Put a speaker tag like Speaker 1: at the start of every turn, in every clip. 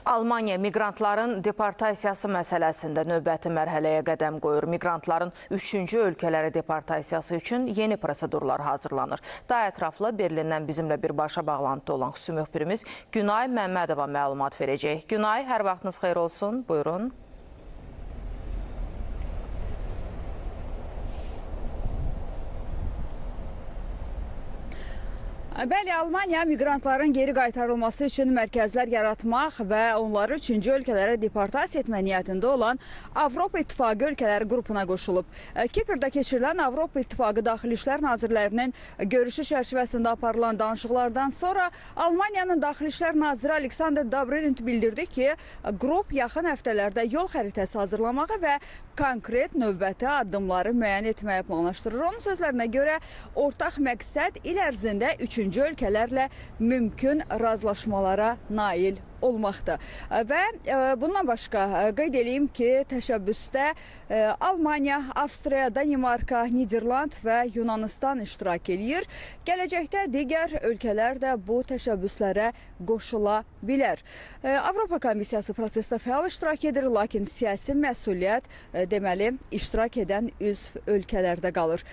Speaker 1: Almaniya miqrantların deportasiyası məsələsində növbəti mərhələyə qədəm qoyur. Miqrantların 3-cü ölkələrə deportasiyası üçün yeni prosedurlar hazırlanır. Daha ətraflı Berlindən bizimlə birbaşa bağlantıda olan xüsusi müxbirimiz Günay Məmmədova məlumat verəcək. Günay, hər vaxtınız xeyir olsun. Buyurun.
Speaker 2: Bəli, Almaniya miqrantların geri qaytarılması üçün mərkəzlər yaratmaq və onları 3-cü ölkələrə deportasiya etmə niyyətində olan Avropa İttifaqı ölkələri qrupuna qoşulub. Kiprdə keçirilən Avropa İttifaqı Daxili İşlər Nazirlərinin görüşü çərçivəsində aparılan danışıqlardan sonra Almaniyanın Daxili İşlər Naziri Alexander Dobrindt bildirdi ki, qrup yaxın həftələrdə yol xəritəsi hazırlamağı və konkret növbəti addımları müəyyən etməyə planlaşdırır. Onun sözlərinə görə ortaq məqsəd il ərzində 3-cü ölkələrlə mümkün razılaşmalara nail olmaqdır. Və bundan başqa qeyd edeyim ki, təşəbbüsdə Almaniya, Avstriya, Danimarka, Niderland və Yunanistan iştirak edir. Gələcəkdə digər ölkələr də bu təşəbbüslərə qoşula bilər. Avropa Komissiyası prosesdə fəal iştirak edir, lakin siyasi məsuliyyət deməli iştirak edən üzv ölkələrdə qalır.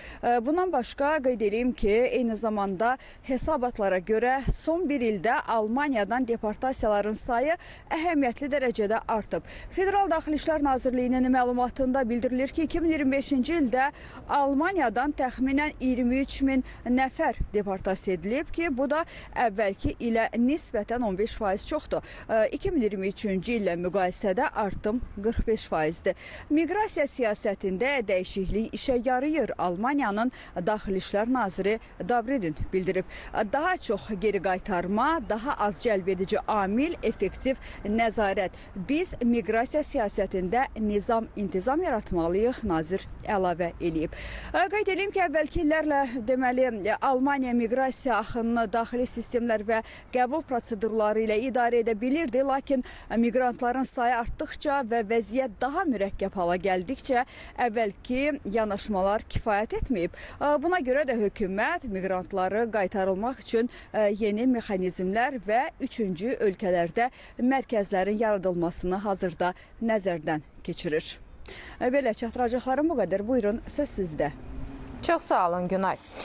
Speaker 2: Bundan başqa qeyd edeyim ki, eyni zamanda hesabatlara görə son bir ildə Almaniyadan deportasiyaların sayı əhəmiyyətli dərəcədə artıb. Federal Daxili İşlər Nazirliyinin məlumatında bildirilir ki, 2025-ci ildə Almaniyadan təxminən 23 min nəfər deportasiya edilib ki, bu da əvvəlki ilə nisbətən 15% çoxdur. 2023-cü illə müqayisədə artım 45%dir. Miqrasiya siyasətində dəyişiklik işə yarayır. Almaniyanın Daxili İşlər Naziri Dobrindt bildirib. Daha çox geri qaytarma, daha az cəlb edici amil, effektiv nəzarət. Biz miqrasiya siyasətində nizam-intizam yaratmalıyıq, nazir əlavə eləyib. Qeyd edeyim ki, əvvəlki illərlə deməli Almaniya miqrasiya axınını daxili sistemlər və qəbul prosedurları ilə idarə edə bilirdi, lakin miqrantların sayı artdıqca və vəziyyət daha mürəkkəb hala gəldikcə əvvəlki yanaşmalar kifayət etməyib. Buna görə də hökumət miqrantları qaytarılmaq üçün yeni mexanizmlər və 3-cü ölkələrdə mərkəzlərin yaradılmasını hazırda nəzərdən keçirir. Belə çatdıracaqlarım bu qədər. Buyurun, söz sizdə.
Speaker 1: Çox sağ olun, Günay.